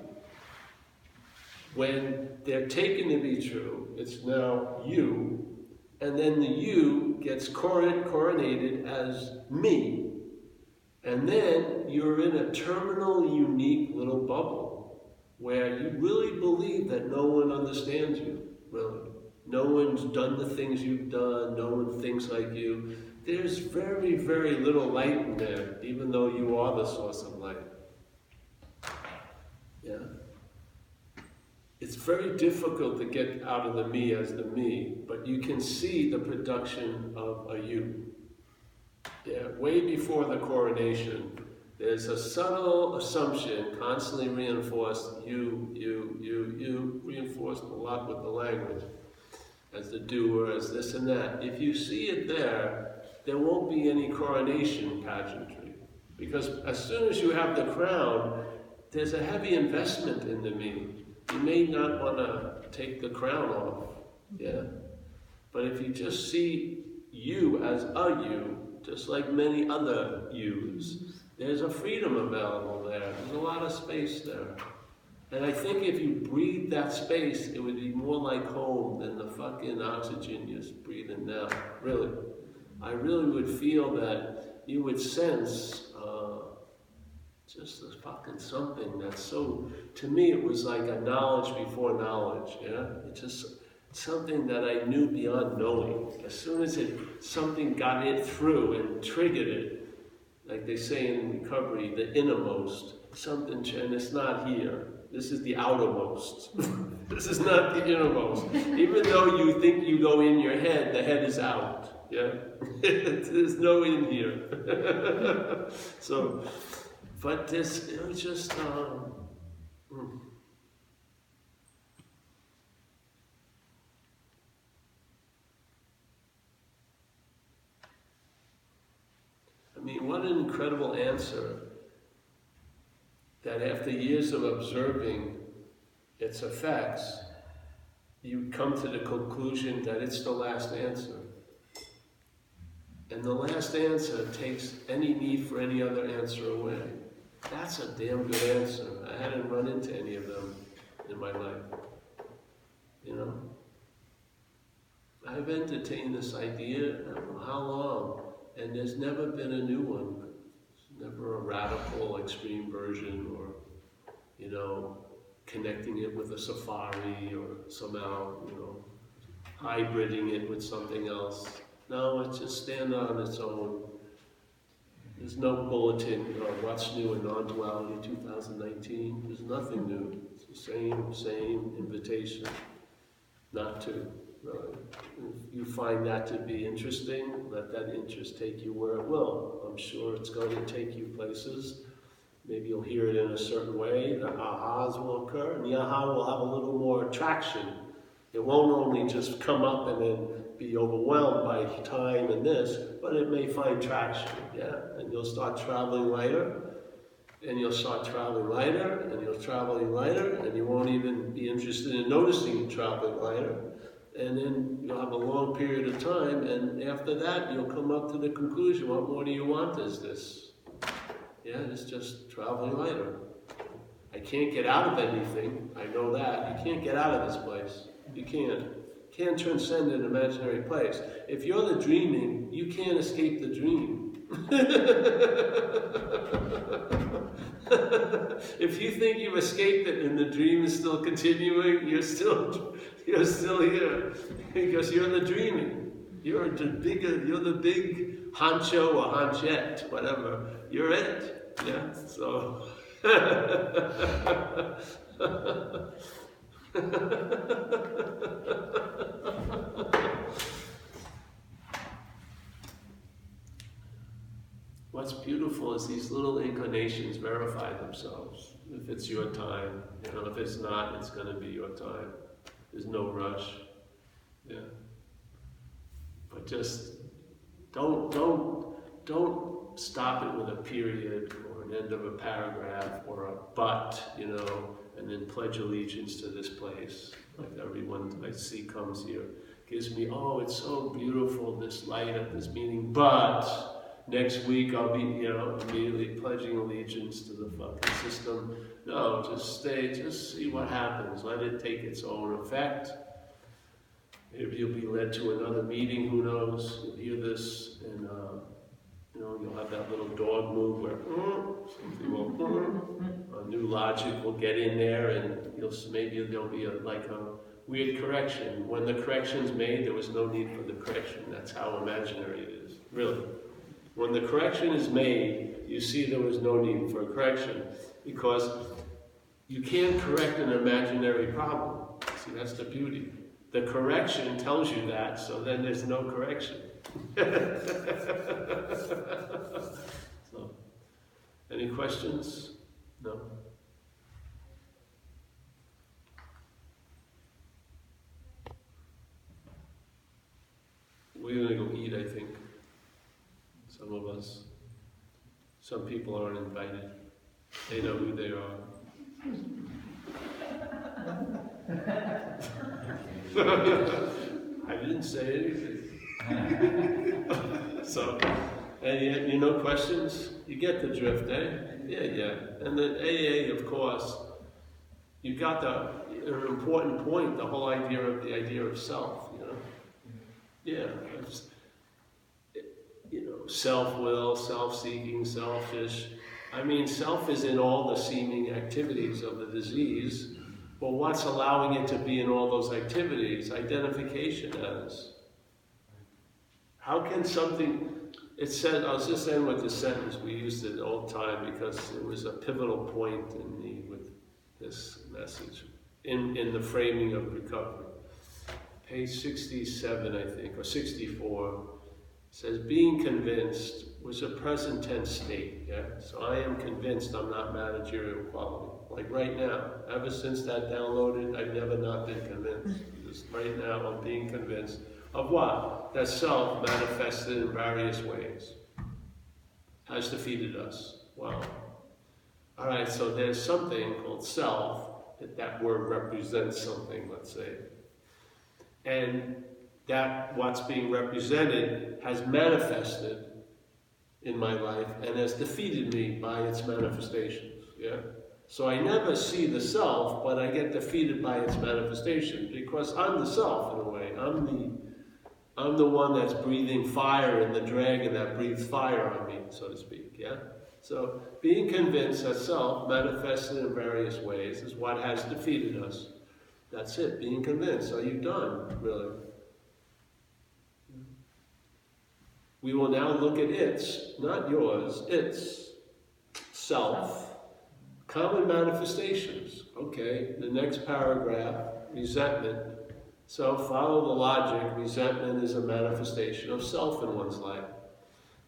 [SPEAKER 1] When they're taken to be true, it's now you, and then the you gets coronated as me. And then you're in a terminal, unique little bubble where you really believe that no one understands you, really. No one's done the things you've done, no one thinks like you. There's very, very little light in there, even though you are the source of light. Yeah? It's very difficult to get out of the me as the me, but you can see the production of a you. Yeah, way before the coronation, there's a subtle assumption, constantly reinforced, you, reinforced a lot with the language, as the doer, as this and that. If you see it there won't be any coronation pageantry. Because as soon as you have the crown, there's a heavy investment in the me. you may not want to take the crown off, yeah? But if you just see you as a you, just like many other yous, there's a freedom available there. There's a lot of space there. And I think if you breathe that space, it would be more like home than the fucking oxygen you're breathing now. Really. I really would feel that you would sense just this fucking something that's so, to me it was like a knowledge before knowledge, yeah? It's just something that I knew beyond knowing. As soon as something got it through and triggered it, like they say in recovery, the innermost, something, and it's not here. This is the outermost. This is not the innermost. Even though you think you go in your head, the head is out. Yeah? There's no in here. So, but this, it was just, I mean, what an incredible answer. That after years of observing its effects, you come to the conclusion that it's the last answer. And the last answer takes any need for any other answer away. That's a damn good answer. I hadn't run into any of them in my life. You know? I've entertained this idea, I don't know how long, and there's never been a new one. Never a radical, extreme version, or, you know, connecting it with a safari, or somehow, you know, hybriding it with something else. No, it just stands on its own. There's no bulletin, what's new in non-duality 2019. There's nothing new. It's the same invitation not to. If you find that to be interesting, let that interest take you where it will. I'm sure it's going to take you places. Maybe you'll hear it in a certain way. The ahas will occur, and the aha will have a little more traction. It won't only just come up and then be overwhelmed by time and this, but it may find traction, yeah? And you'll start traveling lighter, and you'll start traveling lighter, and you'll traveling lighter, and you won't even be interested in noticing you traveling lighter. And then you'll have a long period of time, and after that, you'll come up to the conclusion, what more do you want is this? Yeah, it's just traveling lighter. I can't get out of anything, I know that. You can't get out of this place. You can't. Can't transcend an imaginary place. If you're the dreaming, you can't escape the dream. If you think you've escaped it and the dream is still continuing, you're still here because you're the dreaming. You're the big honcho or honchette, whatever. You're it. Yeah. So. What's beautiful is these little inclinations verify themselves. If it's your time, you know, if it's not, it's going to be your time. There's no rush. Yeah. But just don't stop it with a period or an end of a paragraph or a but, you know, and then pledge allegiance to this place. Like everyone I see comes here, gives me, oh, it's so beautiful, this light at this meeting, but next week I'll be, you know, immediately pledging allegiance to the fucking system. No, just stay, just see what happens. Let it take its own effect. Maybe you'll be led to another meeting, who knows? You'll hear this, and you know, you'll have that little dog move where something will, a new logic will get in there, and maybe there'll be like a weird correction. When the correction's made, there was no need for the correction. That's how imaginary it is, really. When the correction is made, you see there was no need for a correction, because you can't correct an imaginary problem. See, that's the beauty. The correction tells you that, so then there's no correction. So, any questions? No? We're going to go eat, I think. Some of us. Some people aren't invited. They know who they are. I didn't say anything. So, and you know questions? You get the drift, eh? Yeah. And the AA, of course, you got an important point, the whole idea of self, you know? Yeah. Self-will, self-seeking, selfish. I mean, self is in all the seeming activities of the disease, but what's allowing it to be in all those activities? Identification as. How can something, it said, I'll just end with this sentence, we used it all the time because it was a pivotal point in me with this message, in the framing of recovery. Page 67, I think, or 64. Says, being convinced was a present tense state, yeah? So I am convinced I'm not managerial quality. Like right now, ever since that downloaded, I've never not been convinced. Just right now, I'm being convinced of what? That self manifested in various ways has defeated us. Wow. All right, so there's something called self, that word represents something, let's say. And that what's being represented has manifested in my life and has defeated me by its manifestations, yeah? So I never see the self, but I get defeated by its manifestations because I'm the self in a way. I'm the one that's breathing fire in the dragon that breathes fire on me, so to speak, yeah? So being convinced that self manifested in various ways is what has defeated us. That's it, being convinced. Are you done, really? We will now look at its, not yours, its self, common manifestations. Okay, the next paragraph, resentment. So follow the logic, resentment is a manifestation of self in one's life.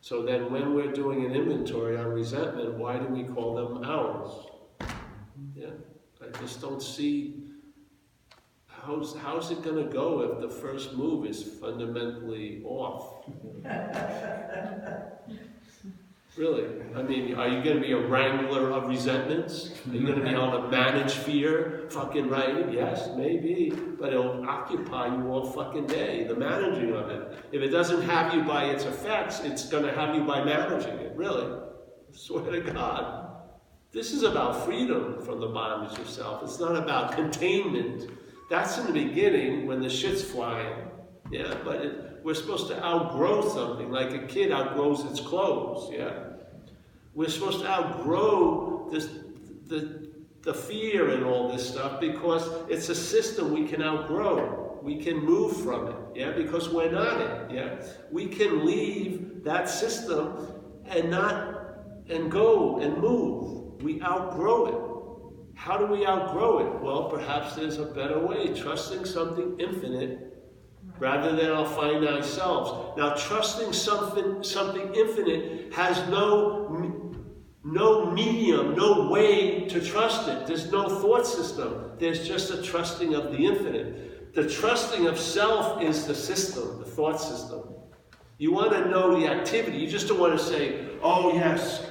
[SPEAKER 1] So then when we're doing an inventory on resentment, why do we call them ours? Yeah, I just don't see how's it going to go if the first move is fundamentally off? Really? I mean, are you going to be a wrangler of resentments? Are you going to be able to manage fear? Fucking right? Yes, maybe. But it'll occupy you all fucking day, the managing of it. If it doesn't have you by its effects, it's going to have you by managing it. Really? I swear to God. This is about freedom from the bondage of self. It's not about containment. That's in the beginning when the shit's flying. Yeah, but we're supposed to outgrow something, like a kid outgrows its clothes, yeah? We're supposed to outgrow this, the fear and all this stuff because it's a system we can outgrow. We can move from it, yeah? Because we're not it, yeah? We can leave that system and go and move. We outgrow it. How do we outgrow it? Well, perhaps there's a better way, trusting something infinite rather than our finite selves. Now, trusting something infinite has no medium, no way to trust it. There's no thought system. There's just a trusting of the infinite. The trusting of self is the system, the thought system. You want to know the activity. You just don't want to say, oh, yes,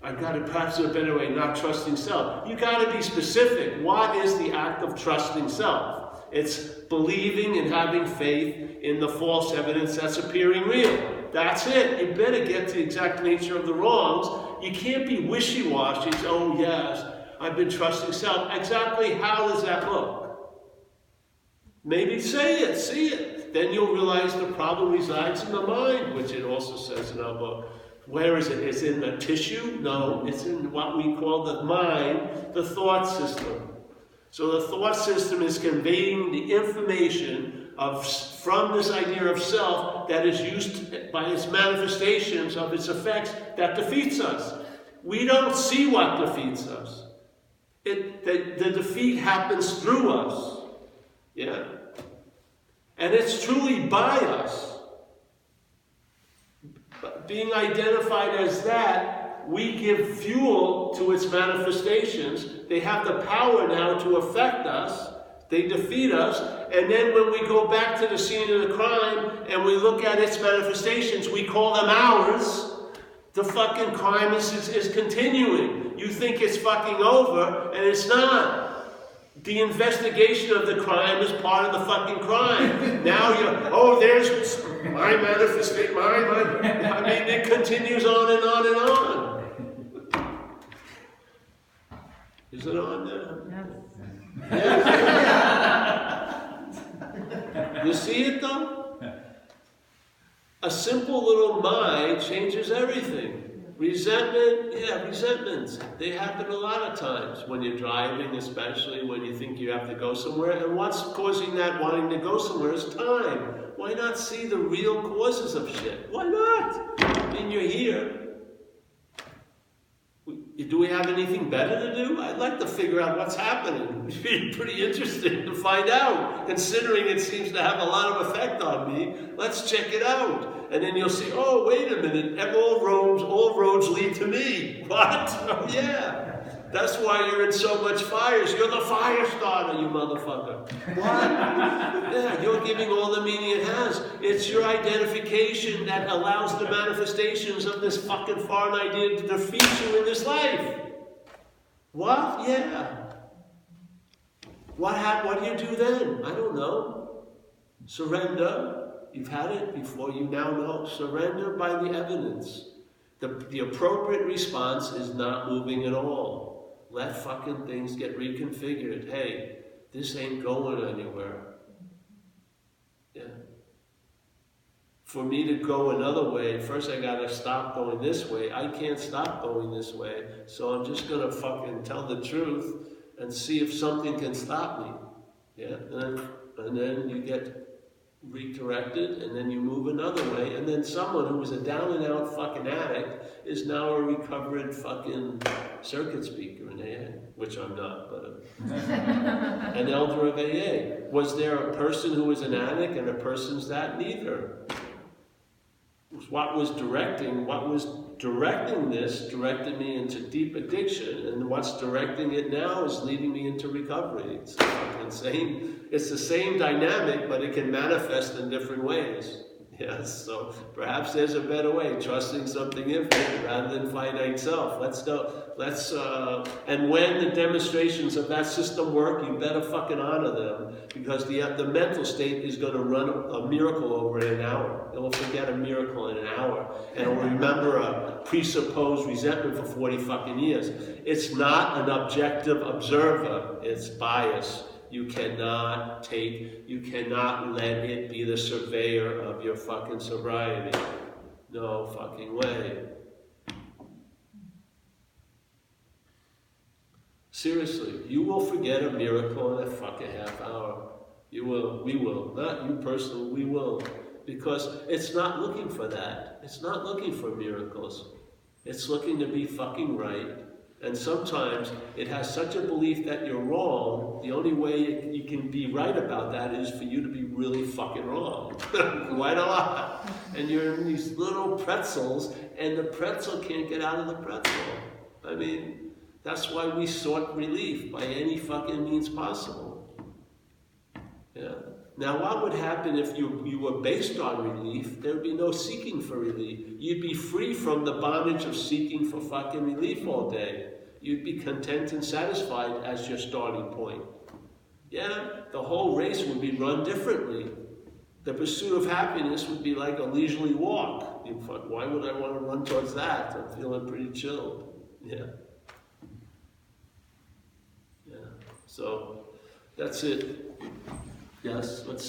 [SPEAKER 1] I've got to practice in a better way, not trusting self. You got to be specific. What is the act of trusting self? It's believing and having faith in the false evidence that's appearing real. That's it. You better get to the exact nature of the wrongs. You can't be wishy-washy. Oh, yes, I've been trusting self. Exactly how does that look? Maybe say it, see it. Then you'll realize the problem resides in the mind, which it also says in our book. Where is it? Is it in the tissue? No, it's in what we call the mind, the thought system. So the thought system is conveying the information from this idea of self that is used by its manifestations of its effects that defeats us. We don't see what defeats us. The defeat happens through us. Yeah? And it's truly by us. Being identified as that, we give fuel to its manifestations. They have the power now to affect us. They defeat us. And then when we go back to the scene of the crime and we look at its manifestations, we call them ours. The fucking crime is continuing. You think it's fucking over, and it's not. The investigation of the crime is part of the fucking crime. Now there's my manifestation, I mean, it continues on and on and on. Is it on there? Yes. You see it though? A simple little "my" changes everything. Resentment, resentments. They happen a lot of times when you're driving, especially when you think you have to go somewhere. And what's causing that wanting to go somewhere is time. Why not see the real causes of shit? Why not? I mean, you're here. Do we have anything better to do? I'd like to figure out what's happening. It'd be pretty interesting to find out, considering it seems to have a lot of effect on me. Let's check it out. And then you'll see, oh, wait a minute, all roads lead to me. What? Oh, yeah. That's why you're in so much fires. You're the fire starter, you motherfucker. What? Yeah, you're giving all the meaning it has. It's your identification that allows the manifestations of this fucking foreign idea to defeat you in this life. What? Yeah. What do you do then? I don't know. Surrender. You've had it before, you now know. Surrender by the evidence. The appropriate response is not moving at all. Let fucking things get reconfigured. Hey, this ain't going anywhere. Yeah. For me to go another way, first I gotta stop going this way. I can't stop going this way, so I'm just gonna fucking tell the truth and see if something can stop me. Yeah, and then you get redirected, and then you move another way, and then someone who was a down and out fucking addict is now a recovered fucking circuit speaker in AA, which I'm not, but an elder of AA. Was there a person who was an addict and a person's that? Neither. What was directing this directed me into deep addiction, and what's directing it now is leading me into recovery. It's the fucking same. It's the same dynamic, but it can manifest in different ways. Yes, so perhaps there's a better way, trusting something infinite rather than finite self. Let's go. And when the demonstrations of that system work, you better fucking honor them, because the mental state is going to run a miracle over in an hour. It will forget a miracle in an hour, and it will remember a presupposed resentment for 40 fucking years. It's not an objective observer. It's bias. You cannot let it be the surveyor of your fucking sobriety. No fucking way. Seriously, you will forget a miracle in a fucking half hour. You will, we will. Not you personally, we will. Because it's not looking for that. It's not looking for miracles. It's looking to be fucking right. And sometimes it has such a belief that you're wrong, the only way you can be right about that is for you to be really fucking wrong. Quite a lot. And you're in these little pretzels, and the pretzel can't get out of the pretzel. I mean, that's why we sought relief by any fucking means possible. Yeah. Now, what would happen if you were based on relief? There would be no seeking for relief. You'd be free from the bondage of seeking for fucking relief all day. You'd be content and satisfied as your starting point. Yeah, the whole race would be run differently. The pursuit of happiness would be like a leisurely walk. Why would I want to run towards that? I'm feeling pretty chilled. Yeah. Yeah. So, that's it. Yes, let's